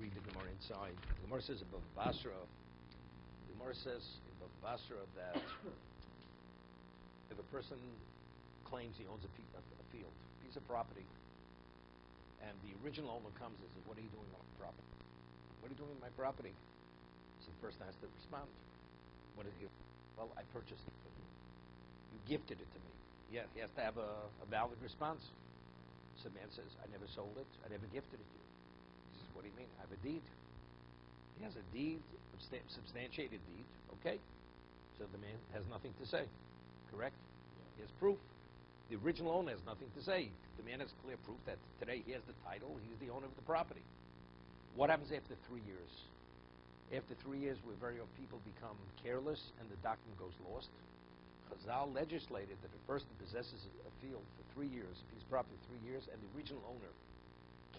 read the Gemara inside. The Gemara says above Basra. The Gemara says above Basra that if a person claims he owns a field, a piece of property, and the original owner comes and says, "What are you doing on my property? What are you doing with my property?" So the person has to respond. What is he? Well, I purchased it for you. You gifted it to me. Yeah, he has to have a valid response. So the man says, "I never sold it. I never gifted it to you." He says, "What do you mean? I have a deed." He has a deed, substantiated deed. Okay. So the man has nothing to say. Correct? He has proof. The original owner has nothing to say. The man has clear proof that today he has the title. He's the owner of the property. What happens after 3 years? After 3 years, where very often people become careless and the document goes lost. Chazal legislated that a person possesses a field for 3 years, a piece of property for 3 years, and the original owner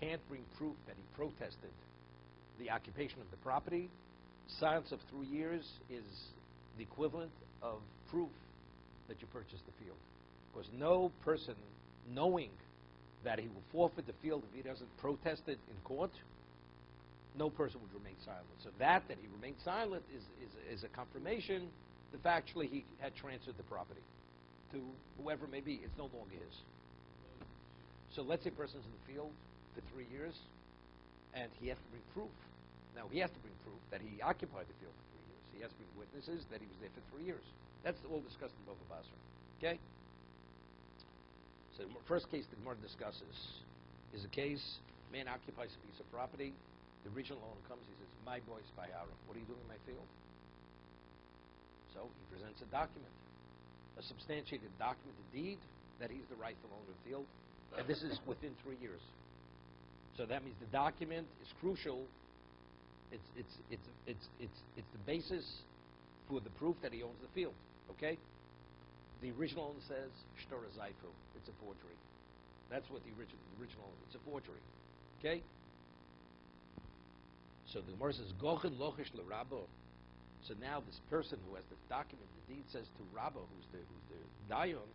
can't bring proof that he protested the occupation of the property. Silence of 3 years is the equivalent of proof that you purchased the field. Because no person, knowing that he will forfeit the field if he doesn't protest it in court, no person would remain silent. So that he remained silent is a confirmation that factually he had transferred the property to whoever it may be. It's no longer his. So let's say a person's in the field for 3 years, and he has to bring proof. Now, he has to bring proof that he occupied the field for 3 years. He has to bring witnesses that he was there for 3 years. That's all discussed in Bava Basra. Okay? So the first case the Gemara discusses is a case, man occupies a piece of property, the original owner comes, he says, "My boy Spayara, what are you doing in my field?" So he presents a document, a substantiated document, a deed, that he's the rightful owner of the field, and this is within 3 years. So that means the document is crucial. It's the basis for the proof that he owns the field. Okay? The original owner says, "Shtora Zaifu." It's a forgery. That's what the original owner. It's a forgery. Okay? So the Gemara says, "Gochen lochish l'rabo." So now this person who has the document, the deed, says to Rabbo, who's the dayon,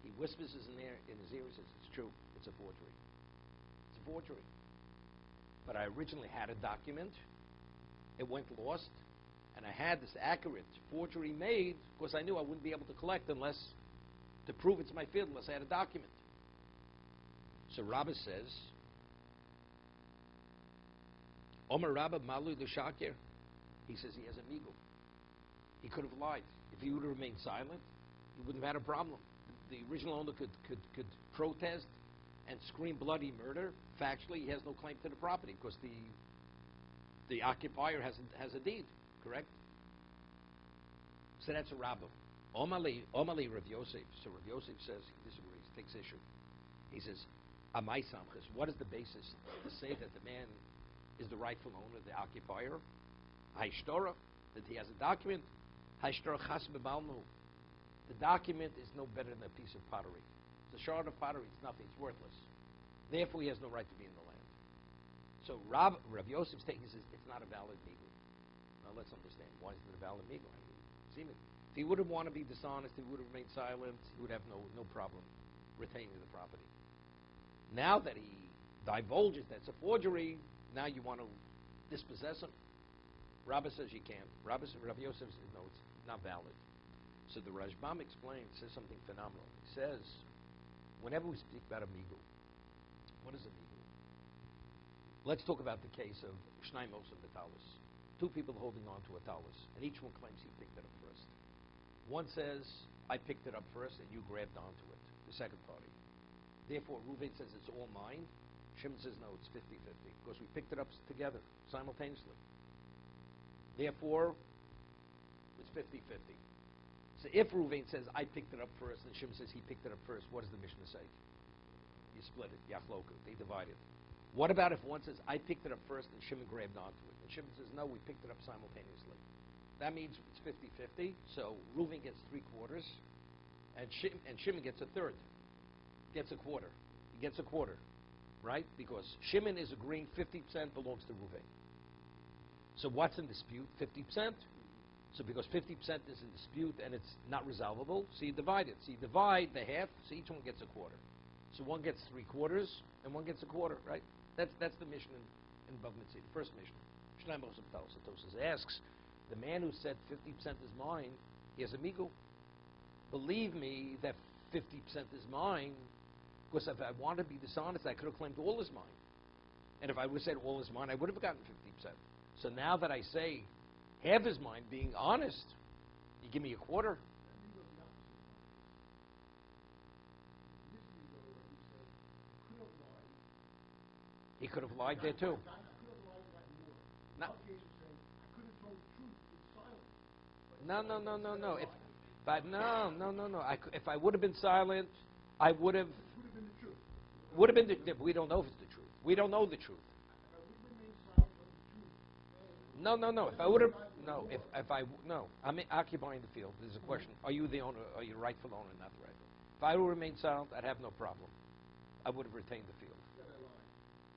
he whispers in his ear. He says, "It's true. It's a forgery. It's a forgery. But I originally had a document. It went lost, and I had this accurate forgery made because I knew I wouldn't be able to collect unless to prove it's my field unless I had a document." So Rabbi says, "Omer Rabba Malu Shakir." He says he has a migul. He could have lied. If he would have remained silent, he wouldn't have had a problem. The original owner could protest and scream bloody murder. Factually, he has no claim to the property because the occupier has a deed. Correct? So that's a Rabba. Omali Rav Yosef. So Rav Yosef says he disagrees, takes issue. He says, "Amai Samchas." What is the basis to say that the man is the rightful owner, the occupier? Haishtora, that he has a document. Haishtora chas bebalmu. The document is no better than a piece of pottery. It's a shard of pottery. It's nothing. It's worthless. Therefore, he has no right to be in the land. So Rav Yosef's take, he says, it's not a valid migul. Now let's understand. Why isn't it a valid migul? If he would have wanted to be dishonest, he would have remained silent, he would have no problem retaining the property. Now that he divulges that's a forgery, now you want to dispossess him. Rabbi says you can't. Rav Yosef says, no, it's not valid. So the Rashbam explains, says something phenomenal. He says, whenever we speak about a migul, what is a migul? Let's talk about the case of Shnai Mosa B'Talus. Two people holding on to a talus, and each one claims he picked it up first. One says, I picked it up first, and you grabbed onto it, the second party. Therefore, Reuven says it's all mine. Shimon says, no, it's 50-50, because we picked it up together, simultaneously. Therefore, it's 50-50. So if Reuven says, I picked it up first, and Shimon says he picked it up first, what does the Mishnah say? You split it, Yachloka, they divide it. What about if one says, I picked it up first, and Shimon grabbed onto it? And Shimon says, no, we picked it up simultaneously. That means it's 50-50, so Reuven gets 3/4, and Shimon gets 1/3. Gets a quarter. He gets a quarter, right? Because Shimon is agreeing 50% belongs to Reuven. So what's in dispute? 50%. So because 50% is in dispute and it's not resolvable, so you divide it. So you divide the half, so each one gets a quarter. So one gets 3/4 and one gets a quarter, right? That's the Mishnah in Bava Mitzvah, the first mission. Tosfos asks, the man who said 50% is mine, he has a migu. Believe me that 50% is mine, because if I wanted to be dishonest, I could have claimed all is mine. And if I would have said all is mine, I would have gotten 50%. So now that I say half is mine, being honest, you give me a quarter. He could have lied there too. No. If I would have been silent, I would have. Would have been the. We don't know if it's the truth. We don't know the truth. No. If I would have. No. If I. No. I'm occupying the field. There's a question. Are you the owner? Are you the rightful owner, not the rightful? If I would remain silent, I'd have no problem. I would have retained the field.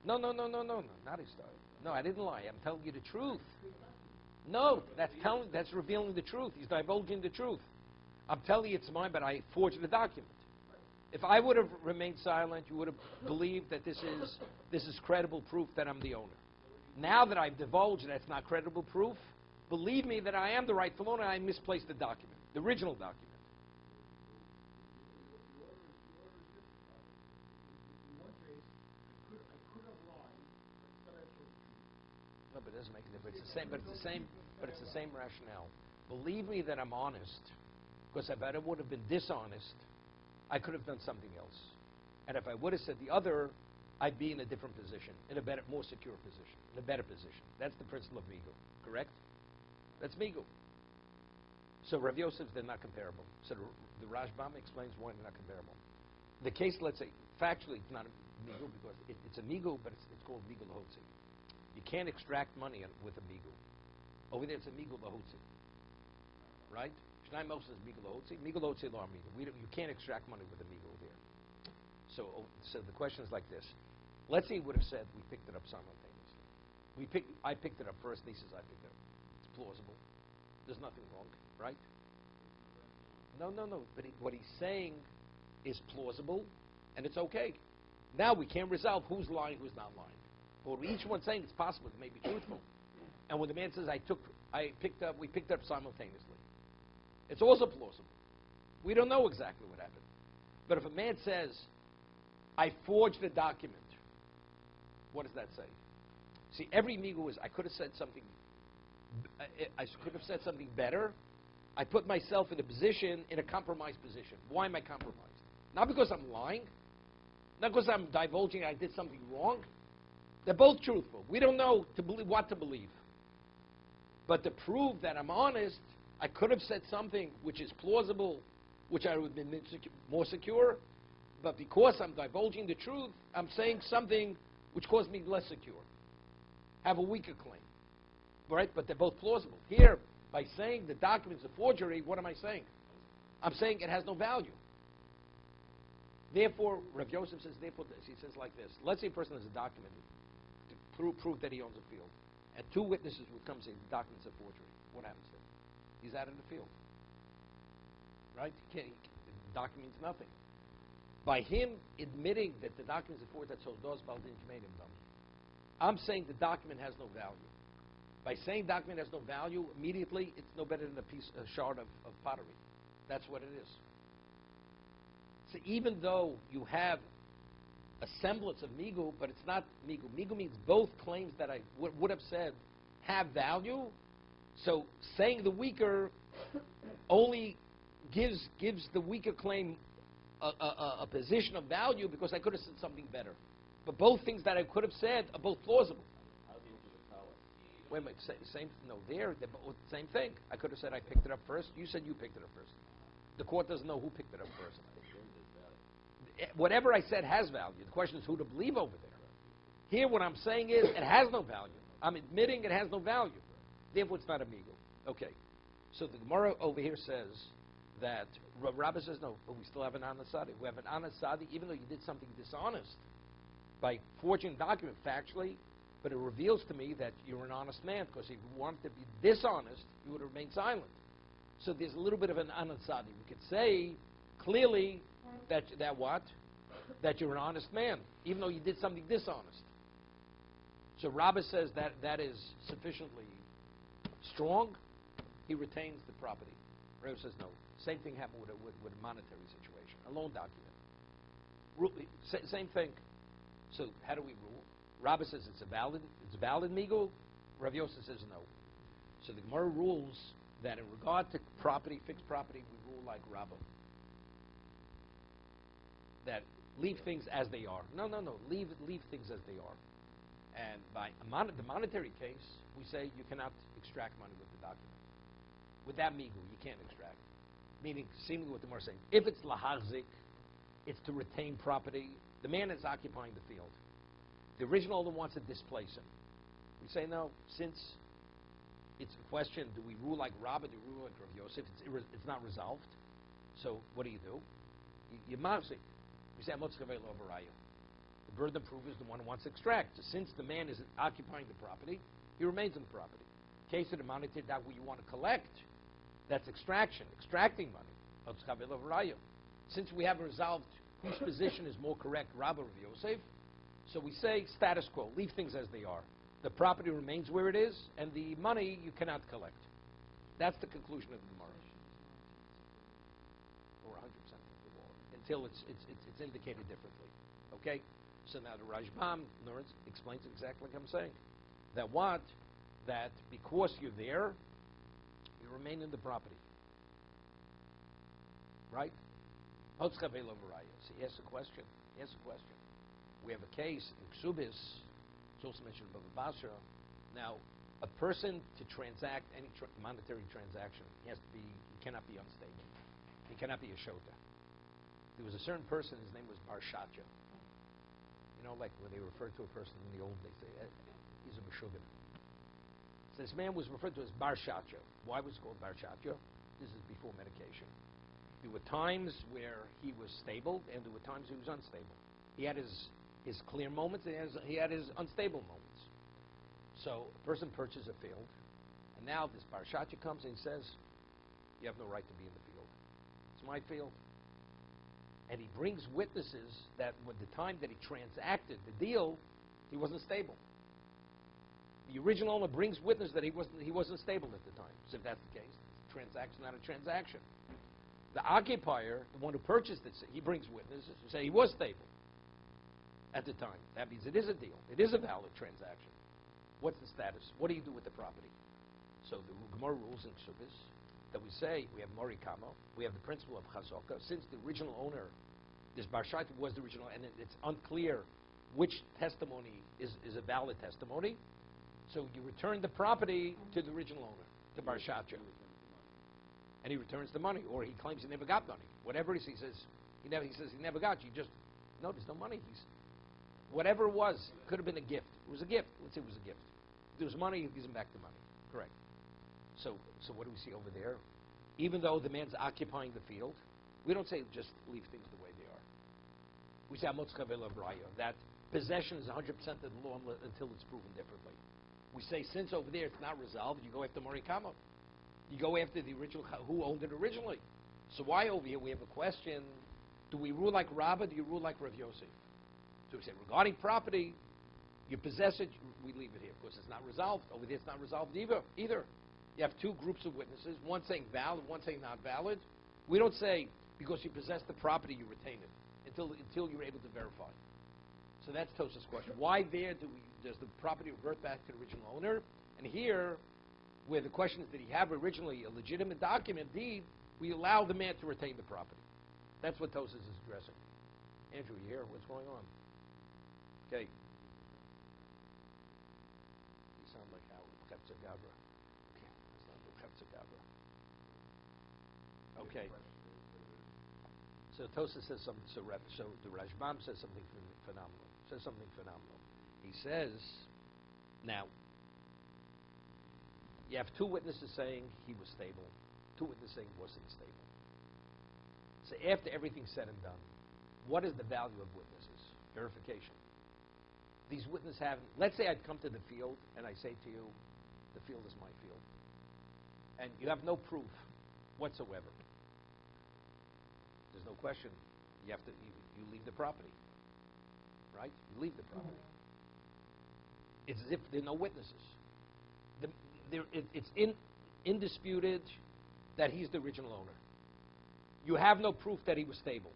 No. Not his style. No, I didn't lie. I'm telling you the truth. No, that's revealing the truth. He's divulging the truth. I'm telling you it's mine, but I forged the document. If I would have remained silent, you would have believed that this is credible proof that I'm the owner. Now that I've divulged that's not credible proof, believe me that I am the rightful owner. I misplaced the document, the original document. No, but it doesn't make a difference. It's the same, but it's the same rationale. Believe me that I'm honest, because if I would have been dishonest, I could have done something else. And if I would have said the other, I'd be in a different position, in a better, more secure position, in a better position. That's the principle of migu, correct? That's migu. So Rav Yosef, they're not comparable. So the Rashbam explains why they're not comparable. The case, let's say, factually, it's not a migu because it's a migu, but it's called migu lahotzi. You can't extract money with a migu. Over there, it's a migu lahotzi, right? Shnai Moshe is migu lahotzi. Migu lahotzi lo migu. You can't extract money with a migu over here. So the question is like this. Let's say he would have said we picked it up simultaneously. I picked it up first, and he says I picked it up. It's plausible. There's nothing wrong, right? No. But what he's saying is plausible, and it's okay. Now we can't resolve who's lying, who's not lying. But each one's saying it's possible, it may be truthful. And when the man says we picked it up simultaneously, it's also plausible. We don't know exactly what happened. But if a man says, I forged the document, what does that say? See, every migu is, I could have said something better. I put myself in a compromised position. Why am I compromised? Not because I'm lying, not because I'm divulging I did something wrong. They're both truthful. We don't know what to believe. But to prove that I'm honest, I could have said something which is plausible, which I would have been more secure. But because I'm divulging the truth, I'm saying something which caused me less secure. Have a weaker claim. Right? But they're both plausible. Here, by saying the document's a forgery, what am I saying? I'm saying it has no value. Therefore, Rav Yosef says, he says like this. Let's say a person has a document to prove that he owns a field. And two witnesses would come and say the document's a forgery. What happens then? He's out of the field. Right? The document means nothing. By him admitting that the document is a forgery, that's Hodos Baldin Kmedim Dam. I'm saying the document has no value. By saying document has no value, immediately it's no better than a shard of pottery. That's what it is. So even though you have a semblance of migu, but it's not migu. Migu means both claims that I would have said have value. So saying the weaker only gives the weaker claim a position of value because I could have said something better. But both things that I could have said are both plausible. Wait a minute, they're both the same thing. I could have said I picked it up first. You said you picked it up first. The court doesn't know who picked it up first. Whatever I said has value. The question is who to believe over there. Here what I'm saying is it has no value. I'm admitting it has no value. Therefore it's not a migu. Okay. So the Gemara over here says that Rabbi says no, but we still have an anasadi. We have an anasadi even though you did something dishonest by forging a document factually, but it reveals to me that you're an honest man because if you wanted to be dishonest, you would have remained silent. So there's a little bit of an anasadi. We could say clearly that you're an honest man, even though you did something dishonest. So Rabbah says that is sufficiently strong. He retains the property. Rabbah says no. Same thing happened with a monetary situation, a loan document. Same thing. So how do we rule? Rabbah says it's valid migul. Rav Yosef says no. So the Gemara rules that in regard to property, fixed property, we rule like Rabbah. That leave things as they are. No. Leave things as they are. And by the monetary case, we say you cannot extract money with the document. With that migul, you can't extract. Meaning, seemingly what the Gemara is saying, if it's lahachzik, it's to retain property. The man is occupying the field. The original owner wants to displace him. We say no, since it's a question, do we rule like Rabbah, do we rule like Rav Yosef? It's not resolved. So what do? You mavzik. We say, the burden of proof is the one who wants to extract. So since the man is occupying the property, he remains on the property. Case of the monetary that what you want to collect, that's extracting money. Since we haven't resolved whose position is more correct, Rabbah or Yosef, so we say status quo, leave things as they are. The property remains where it is, and the money you cannot collect. That's the conclusion of the Gemara. Or 100% of the law, until it's indicated differently. Okay? So now the Rashbam explains it exactly like I'm saying. That because you're there, you remain in the property. Right? So he asks a question. We have a case in Ksubis, it's also mentioned in Bava Basra. Now, a person to transact any monetary transaction, he cannot be unstable. He cannot be a shota. There was a certain person, his name was Barshatya. You know, like when they refer to a person in the old days, they say, he's a Meshuggah. So this man was referred to as Barshatya. Why was it called Barshatya? This is before medication. There were times where he was stable, and there were times he was unstable. He had his clear moments, and he had his unstable moments. So a person purchases a field, and now this Barshatya comes and he says, you have no right to be in the field. It's my field. And he brings witnesses that with the time that he transacted the deal, he wasn't stable. The original owner brings witness that he wasn't stable at the time. So if that's the case, it's a transaction, not a transaction. The occupier, the one who purchased it, he brings witnesses who say he was stable at the time. That means it is a deal. It is a valid transaction. What's the status? What do you do with the property? So the Gemara rules in Ksubis that we say we have Mori Kama, we have the principle of Chazoka. Since the original owner, this Barshat was the original, and it's unclear which testimony is a valid testimony, so you return the property to the original owner, to Barshatya. And he returns the money, or he claims he never got money. Whatever he says, he never got. You just, no, there's no money. Whatever it was, could have been a gift. It was a gift. Let's say it was a gift. If there was money, he gives him back the money. Correct. So what do we see over there? Even though the man's occupying the field, we don't say just leave things the way they are. We say that possession is 100% of the law until it's proven differently. We say since over there it's not resolved, you go after Morikama. You go after the original, who owned it originally. So why over here we have a question, do we rule like Rabbah, do you rule like Rav Yosef? So we say regarding property, you possess it, we leave it here. Of course it's not resolved. Over there it's not resolved either. You have two groups of witnesses, one saying valid, one saying not valid. We don't say because you possess the property you retain it until you're able to verify. So that's Tosa's question. Why does the property revert back to the original owner? And here, where the question is, did he have originally a legitimate document, deed, we allow the man to retain the property. That's what Tosa is addressing. Andrew, you here? What's going on? Okay. You sound like Howard. Gavra. Okay. So Tosa says something. So the Rashbam says something phenomenal. He says, now, you have two witnesses saying he was stable, two witnesses saying he wasn't stable. So after everything's said and done, what is the value of witnesses? Verification. These witnesses haven't. Let's say I'd come to the field and I say to you, the field is my field, and you have no proof whatsoever. There's no question. You leave the property, right? You leave the property. It's as if there are no witnesses. It's indisputed that he's the original owner. You have no proof that he was stable.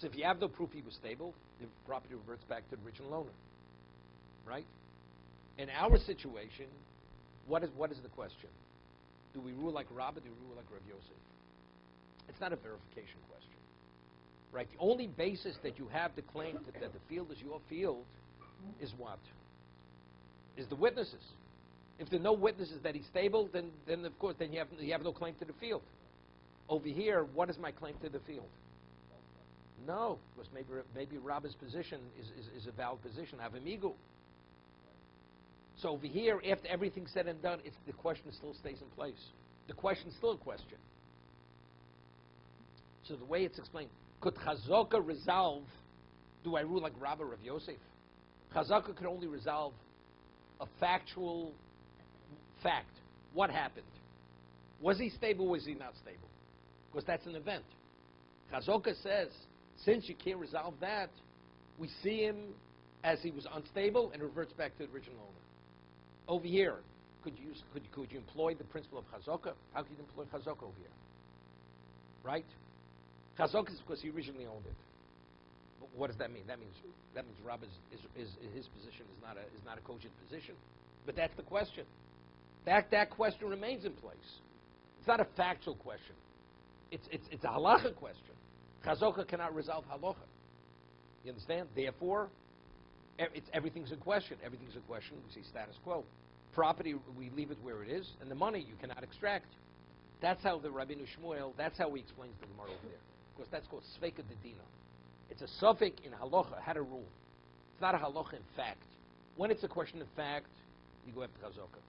So if you have no proof he was stable, the property reverts back to the original owner. Right? In our situation, what is the question? Do we rule like Rabbah? Do we rule like Rav Yosef? It's not a verification question. Right? The only basis that you have to claim that the field is your field is what? Is the witnesses. If there are no witnesses that he's stable, then of course you have no claim to the field. Over here, what is my claim to the field? No, because maybe Rabbah's position is a valid position. Avamigu. So over here, after everything's said and done, the question still stays in place. The question's still a question. So the way it's explained, could Chazaka resolve, do I rule like Rabbah Rav Yosef? Chazaka could only resolve a factual fact. What happened? Was he stable or was he not stable? Because that's an event. Chazaka says, since you can't resolve that, we see him as he was unstable and reverts back to the original owner. Over here, could you employ the principle of Chazaka? How could you employ Chazaka over here? Right? Chazaka is because he originally owned it. But what does that mean? That means Rabbah's his position is not a cogent position. But that's the question. That question remains in place. It's not a factual question. It's a halacha question. Chazaka cannot resolve halacha. You understand? Therefore, everything's in question. Everything's in question. We see status quo. Property, we leave it where it is, and the money you cannot extract. That's how the Rabbeinu Shmuel, that's how he explains the Gemara over there. Of course, that's called Sveika Dedina. It's a suffix in halacha, how to rule. It's not a halacha in fact. When it's a question of fact, you go after Chazaka.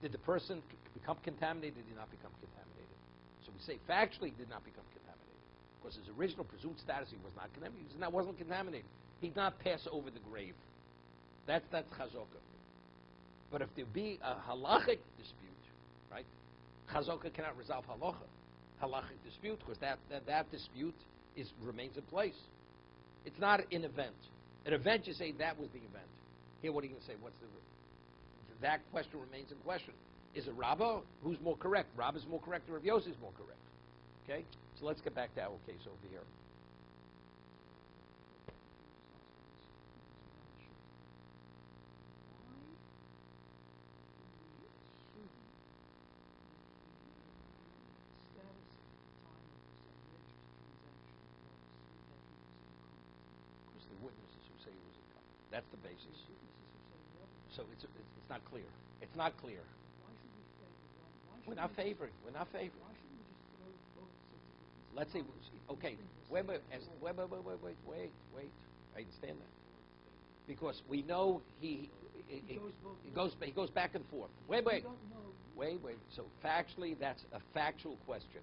Did the person become contaminated? Did he not become contaminated? So we say factually he did not become contaminated. Because his original presumed status, he was not contaminated. He wasn't contaminated. He did not pass over the grave. That's Chazaka. But if there be a halachic dispute, right? Chazaka cannot resolve halachic dispute, because that dispute remains in place. It's not an event. An event, you say that was the event. Here, what are you going to say? That question remains in question. Is it Rabbah? Who's more correct? Rabbah's more correct, or Rav Yosef's more correct? Okay? So let's get back to our case over here. That's the basis. So it's not clear. It's not clear. We're not favoring. Let's say, okay, wait. I understand that. Because we know he goes back and forth. Wait. So factually, that's a factual question.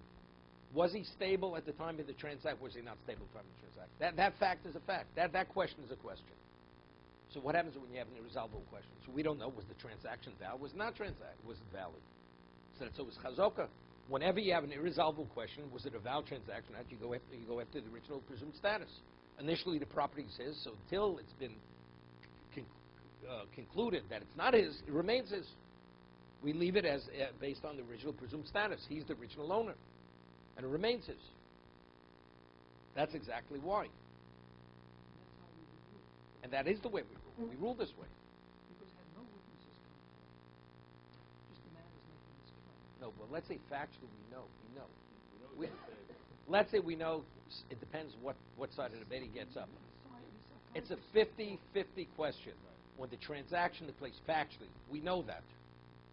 Was he stable at the time of the transaction? Was he not stable at the time of the transaction? That fact is a fact. That question is a question. So what happens when you have an irresolvable question? So we don't know, was the transaction valid? Was it not was it valid? So was Chazaka. Whenever you have an irresolvable question, was it a valid transaction? You go after the original presumed status. Initially, the property is his, so until it's been concluded that it's not his, it remains his. We leave it as based on the original presumed status. He's the original owner, and it remains his. That's exactly why. And that is the way we rule. We rule this way. Because had no witnesses come forward. Just the man is making this claim. No, but let's say factually we know. Let's say we know. It depends what side of the debate he gets up. It's a 50-50 question. When the transaction took place factually, we know that.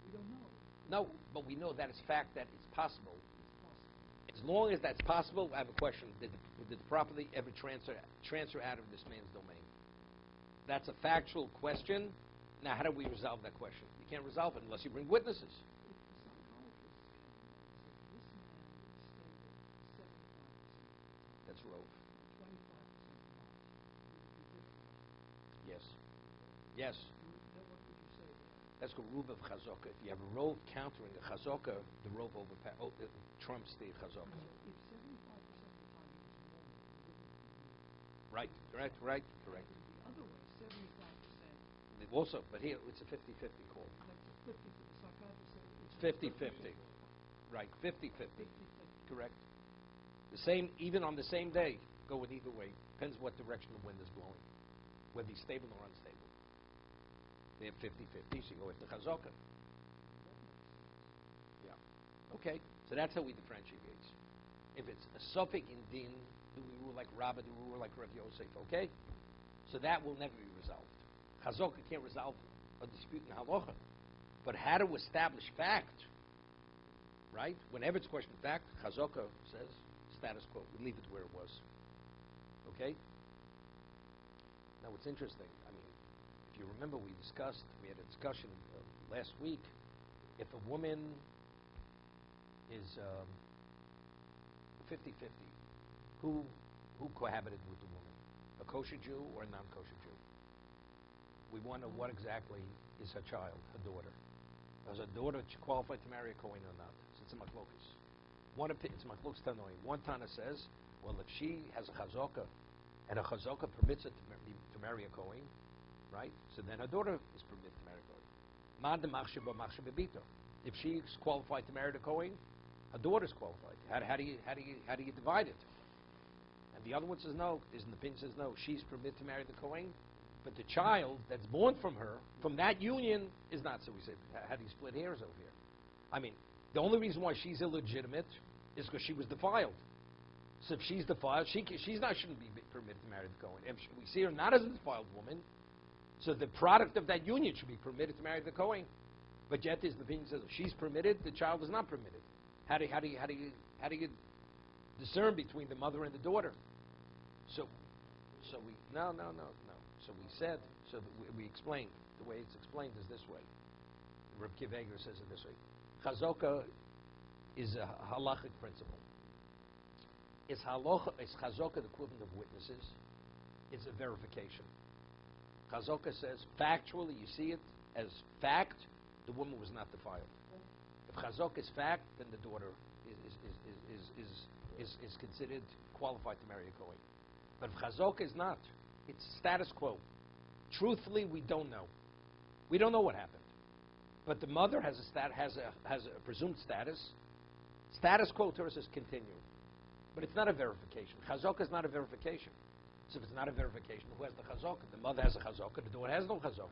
We don't know. No, but we know that it's fact that it's possible. As long as that's possible, I have a question. Did the property ever transfer out of this man's domain? That's a factual question. Now, how do we resolve that question? You can't resolve it unless you bring witnesses. That's Rove. 25% not. Yes. Then what would you say there? That's called Rove of Chazaka. If you have a Rove countering a Chazaka, the Rove trumps the Chazaka. If 75% of the time he was normal, he wouldn't be. Right. Correct. The other way, 75% Also, but here it's a 50-50 call. Like the 50 for the psychiatrist said It's 50-50. Right, 50-50. Correct. The same, even on the same day, go in either way. Depends what direction the wind is blowing, whether he's stable or unstable. They have 50-50, so you go with the chazaka. Yeah. Okay, so that's how we differentiate. If it's a suffix in din, do we rule like Rabbah, do we rule like Rav Yosef, okay? So that will never be resolved. Chazaka can't resolve a dispute in halacha. But how to establish fact, right? Whenever it's a question of fact, Chazaka says status quo. We leave it where it was. Okay? Now what's interesting, I mean, if you remember we had a discussion last week, if a woman is 50-50, who cohabited with the woman? A kosher Jew or a non-kosher Jew? We want to know what exactly is her child, her daughter. Does her daughter qualified to marry a Kohen or not? So it's a machlokas. It's a machlokas tanoi. One Tana says, well, if she has a chazaka, and a chazaka permits her to marry a Kohen, right? So then her daughter is permitted to marry a Kohen. Mad de machsheba machsheba bito. If she's qualified to marry the Kohen, her daughter's qualified. How do you divide it? And the other one says no. The opinion says no. She's permitted to marry the Kohen, but the child that's born from her, from that union, is not. So we say, how do you split hairs over here? I mean, the only reason why she's illegitimate is because she was defiled. So if she's defiled, shouldn't be permitted to marry the Kohen. If we see her not as a defiled woman, so the product of that union should be permitted to marry the Kohen. But yet, the opinion says if she's permitted, the child is not permitted. How do you discern between the mother and the daughter? So we no. So we said, we explained. The way it's explained is this way. Reb Kiva says it this way. Chazaka is a halachic principle. Is chazaka the equivalent of witnesses? It's a verification. Chazaka says factually, you see it as fact, the woman was not defiled. If chazaka is fact, then the daughter is considered qualified to marry a Kohen. But if chazaka is not, it's status quo. Truthfully, we don't know. We don't know what happened. But the mother has a presumed status. Status quo to us is continued. But it's not a verification. Chazaka is not a verification. So if it's not a verification, who has the chazaka? The mother has a chazaka, the daughter has no chazaka.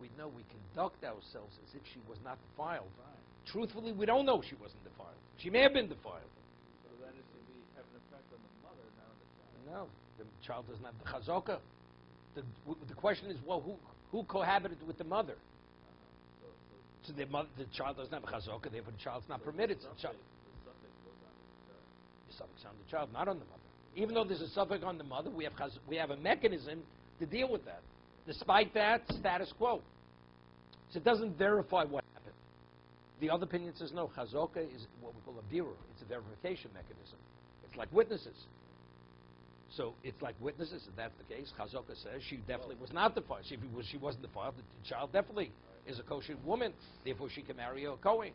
We know we conduct ourselves as if she was not defiled. Right. Truthfully, we don't know she wasn't defiled. She may have been defiled. So then it should have an effect on the mother, not on the child. No, the child doesn't have the chazaka. The question is, well, who cohabited with the mother? So the child doesn't have a chazaka, therefore the child's not permitted. The suffix goes on the child. The suffix on the child, not on the mother. Even though there's a suffix on the mother, we have a mechanism to deal with that. Despite that, status quo. So it doesn't verify what happened. The other opinion says no, chazaka is what we call a birur. It's a verification mechanism. It's like witnesses. So it's like witnesses, if that's the case. Chazaka says she definitely was not defiled. She wasn't defiled. The child definitely is a kosher woman. Therefore, she can marry a Kohen.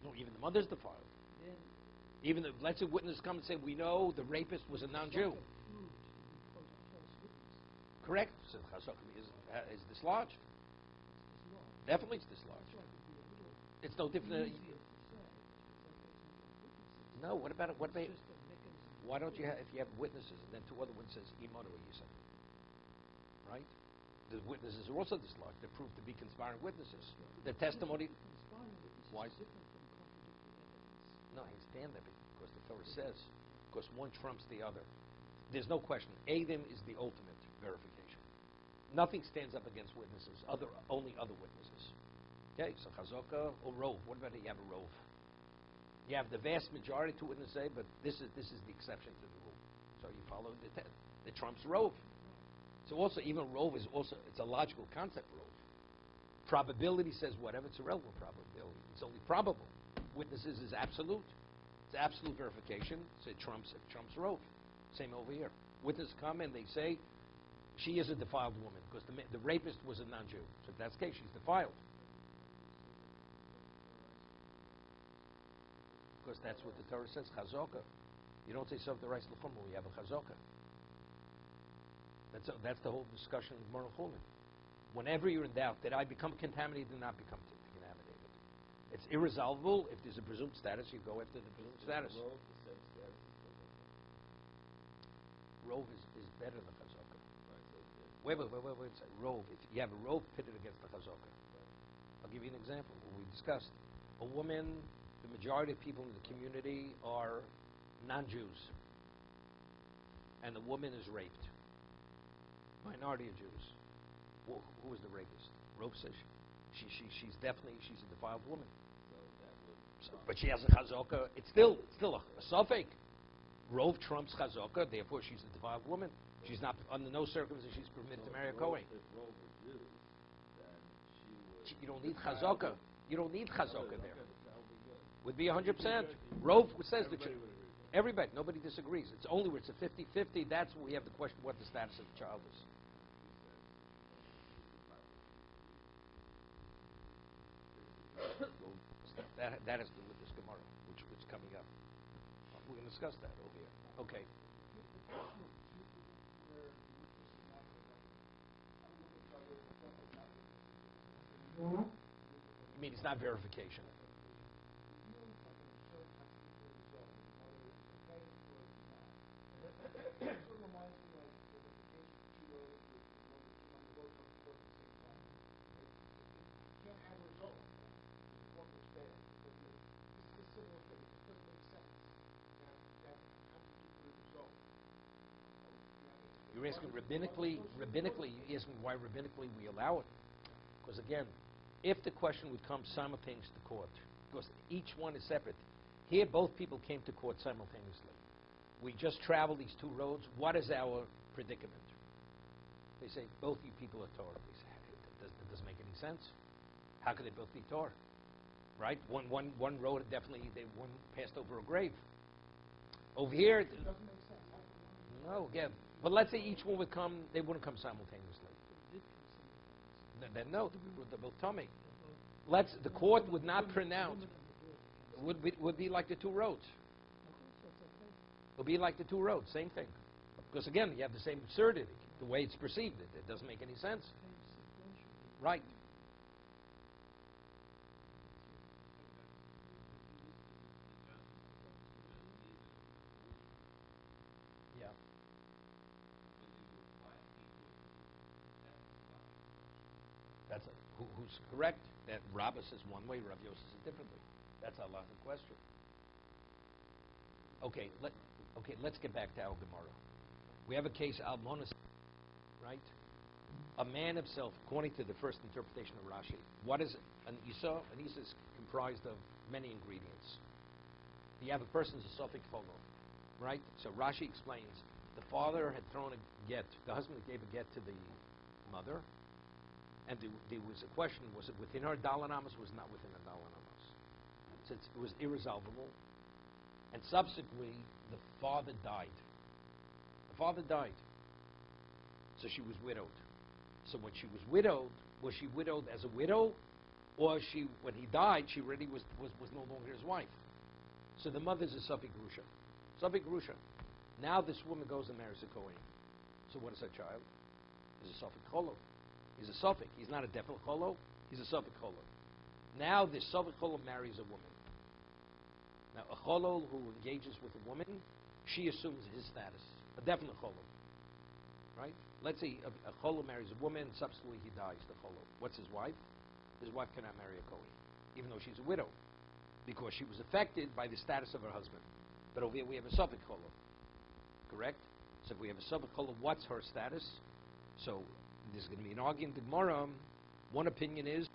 No, even the mother's defiled. Even if, let's say, witnesses come and say, we know the rapist was a non-Jew. Correct. So chazaka is dislodged. Definitely it's dislodged. It's no different. No, what about it? Why don't you have, if you have witnesses, and then two other witnesses, imono yisa, right? The witnesses are also dislodged. They're proved to be conspiring witnesses. The testimony. Why? No, I understand that because the Torah says, because one trumps the other. There's no question. Adam is the ultimate verification. Nothing stands up against witnesses. Only other witnesses. Okay, so chazaka or rov. What about it? You have a rov. You have the vast majority to witness say, but this is the exception to the rule. So you follow the trumps rov. So also, even rov is also, it's a logical concept, rov. Probability says whatever, it's irrelevant probability. It's only probable. Witnesses is absolute. It's absolute verification. So it trumps rov. Same over here. Witnesses come and they say she is a defiled woman because the rapist was a non-Jew. So if that's the case, she's defiled. Because that's what the Torah says, chazaka. You don't say something the rice l'chum when you have a chazaka. That's the whole discussion of moral chulin. Whenever you're in doubt, did I become contaminated or not become contaminated? It's irresolvable. If there's a presumed status, you go after the presumed status. Rove, the same status as chazaka. Rove is better than chazaka. Right, Wait. Rove. If you have a rove pitted against the chazaka. I'll give you an example. What we discussed. A woman, the majority of people in the community are non-Jews. And the woman is raped. Minority of Jews. Who is the rapist? Rove says she's definitely a defiled woman. So that would. But she has a chazaka. It's still a suffix. Rove trumps chazaka, therefore she's a defiled woman. She's not under no circumstances she's permitted to marry a Kohen. If Rove were Jews, then she would. You don't need chazaka. You don't need chazaka there. That Would would be good. be 100%. Rove says the Everybody truth. would agree. Everybody, nobody disagrees. It's only where it's a 50-50. That's where we have the question what the status of the child is. That has to do with this Gemara, which is coming up. We're going to discuss that over here. Okay. You mean it's not verification? You're asking rabbinically, you're asking why rabbinically we allow it. Because again, if the question would come simultaneous to court, because each one is separate. Here, both people came to court simultaneously. We just traveled these two roads. What is our predicament? They say, both you people are Torah. They say, that doesn't make any sense. How could they both be Torah? Right? One road, definitely, one passed over a grave. Over here, no, again. But let's say each one would come, they wouldn't come simultaneously. Then no, they're both tummy. The court would not pronounce. It would be like the two roads. It would be like the two roads, same thing. Because again, you have the same absurdity, the way it's perceived. It doesn't make any sense. Right. Yeah. That's who's correct. That Rabbah says one way, Rav Yosef says differently. That's a lot of question. Okay, let's get back to our Gemara. We have a case, Almonas, right? A man himself, according to the first interpretation of Rashi, what is an Isa? An Isa is comprised of many ingredients. You have a person's a suffix cholo, right? So Rashi explains the father had thrown a get, the husband gave a get to the mother, and there was a question, was it within her dalanamas or was it not within her dalanamas? So it was irresolvable. And subsequently, the father died. The father died. So she was widowed. So when she was she widowed as a widow? Or when he died, she really was no longer his wife. So the mother's a Safik Grusha. Safik Grusha. Now this woman goes and marries a Kohen. So what is her child? He's a Safik Cholo. He's a Safik. He's not a definite Cholo. He's a Safik Cholo. Now this Safik Cholo marries a woman. Now a Cholo who engages with a woman, she assumes his status. A definite Cholo. Right? Let's say a Cholo marries a woman, and subsequently he dies, the Cholo. What's his wife? His wife cannot marry a Kohen, even though she's a widow, because she was affected by the status of her husband. But over here we have a Safik Cholo. Correct? So if we have a Safik Cholo, what's her status? So there's going to be an argument in Gemara. One opinion is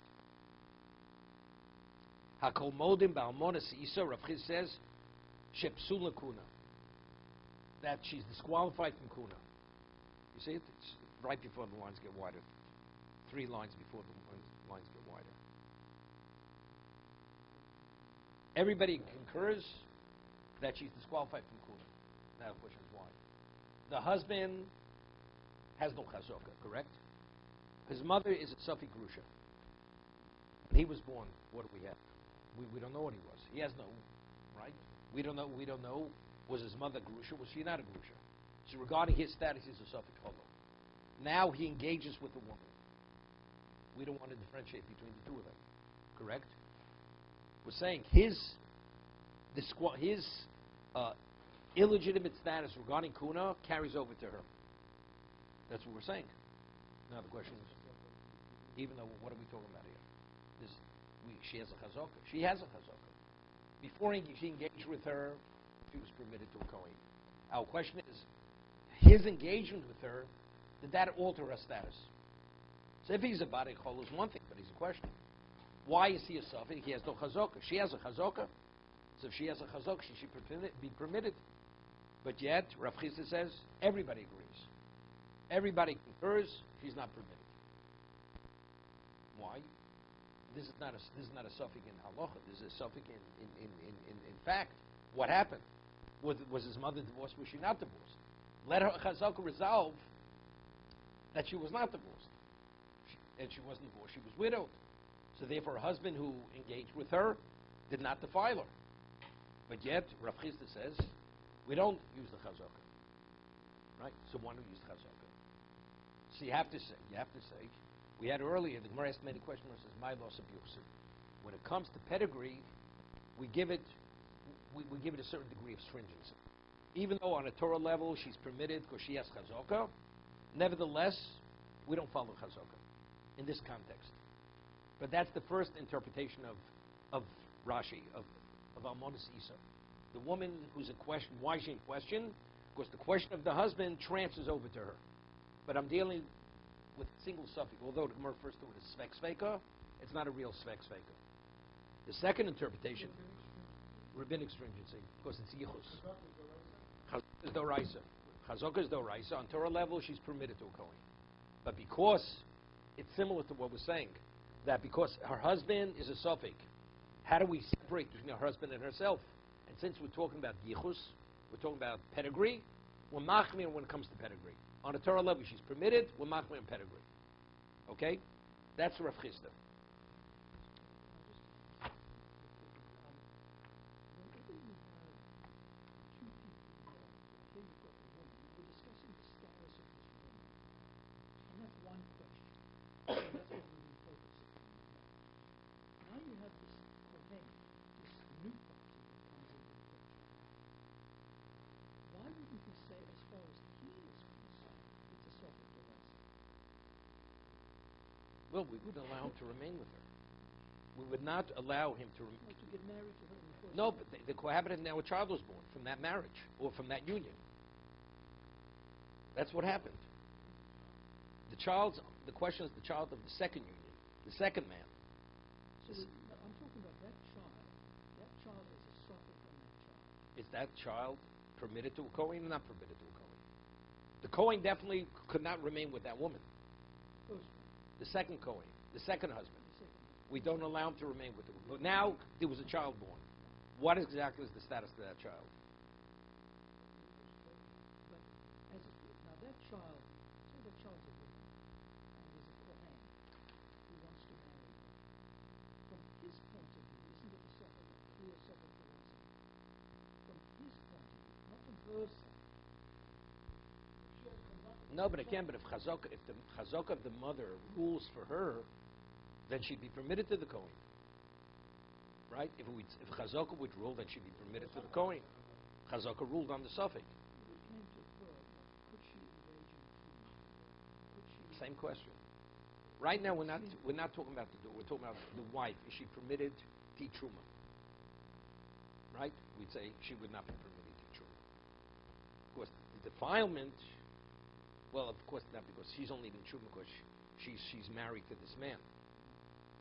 Hakol Modim Ba'almonas Isa. Rav Chiz says Shepsula Kuna, that she's disqualified from Kuna. You see it? It's right before the lines get wider. 3 lines before the lines get wider. Everybody concurs that she's disqualified from Kuna. Now the question is why. The husband has no chazaka, correct? His mother is a Safi Grusha. When he was born, what do we have? We don't know what he was. He has no, right? We don't know. Was his mother Grusha? Was she not a Grusha? So regarding his status, he's a Safi Cholo. Now he engages with a woman. We don't want to differentiate between the two of them, correct? We're saying his illegitimate status regarding Kuna carries over to her. That's what we're saying. Now the question is, even though, what are we talking about here? She has a chazaka. She has a chazaka. Before she engaged with her, she was permitted to a Kohen. Our question is, his engagement with her, did that alter her status? So if he's a Barek Chol is one thing, but he's a question. Why is he a Safik? He has no chazaka. She has a chazaka. So if she has a chazaka, she should be permitted. But yet, Rav Chisda says, everybody agrees. Everybody confers, she's not permitted. Why? This is not a Safik in halacha. This is a Safik in fact. What happened? Was his mother divorced? Was she not divorced? Let her chazaka resolve that she was not divorced. And she wasn't divorced, she was widowed. So therefore, her husband who engaged with her did not defile her. But yet, Rav Chisda says, we don't use the chazaka. Right? So one who used chazaka. So you have to say, we had earlier, the Gemara asked many questions, says, my loss of Yuchsim. When it comes to pedigree, we give it a certain degree of stringency. Even though on a Torah level she's permitted because she has chazaka, nevertheless, we don't follow chazaka in this context. But that's the first interpretation of Rashi, of Almonis Isa. The woman who's in question, why is she in question? Because the question of the husband transfers over to her. But I'm dealing with single suffix. Although the Gemara refers to it as svek sveka, it's not a real svek sveka. The second interpretation, rabbinic stringency, because it's yichus. Chazaka is doraisa. Chazaka is doraisa. On Torah level, she's permitted to a Kohen. But because it's similar to what we're saying, that because her husband is a suffix, how do we separate between her husband and herself? And since we're talking about yichus, we're talking about pedigree, we're machmir when it comes to pedigree. On a Torah level, she's permitted, we're machmir in pedigree. Okay? That's Rav Chisda. Well, we would allow him to remain with her. We would not allow him to remain. To get married to her before. No, but they cohabited, and now a child was born from that marriage or from that union. That's what happened. The question is the child of the second union, the second man. So I'm talking about that child. That child is a suffix on that child. Is that child permitted to a Kohen or not permitted to a Kohen? The Kohen definitely could not remain with that woman. The second Kohen, the second husband. We don't allow him to remain with her. But now there was a child born. What exactly is the status of that child? But now that child, say that child's a woman, and there's a Kohen who wants to marry her. From his point of view, isn't it a clear separate philosophy? From his point of view, not from her side. No, but again, if the chazaka of the mother rules for her, then she'd be permitted to the Kohen. Right? If chazaka would rule, then she'd be permitted to the Kohen. Chazaka ruled on the suffix. Could she engage in truma? Same question. Right now, we're not talking about the door. We're talking about the wife. Is she permitted to eat truma? Right? We'd say she would not be permitted to eat truma. Of course, the defilement. Well, of course not, because she's only in truma because she's married to this man.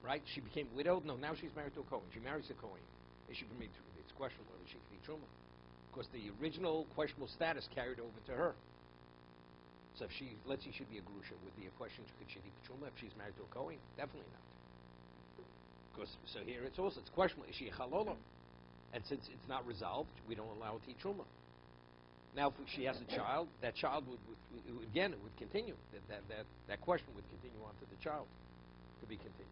Right? She became widowed. No, now she's married to a Kohen. She marries a Kohen. Is she permitted to? It's questionable whether she can eat truma, because the original questionable status carried over to her. So if let's say she'd be a grusha, would be a question: could she eat truma if she's married to a Kohen? Definitely not. Because so here it's questionable: is she a chalola? And since it's not resolved, we don't allow her to eat truma. Now, if she has a child, that child would again, it would continue. That question would continue on to the child to be continued.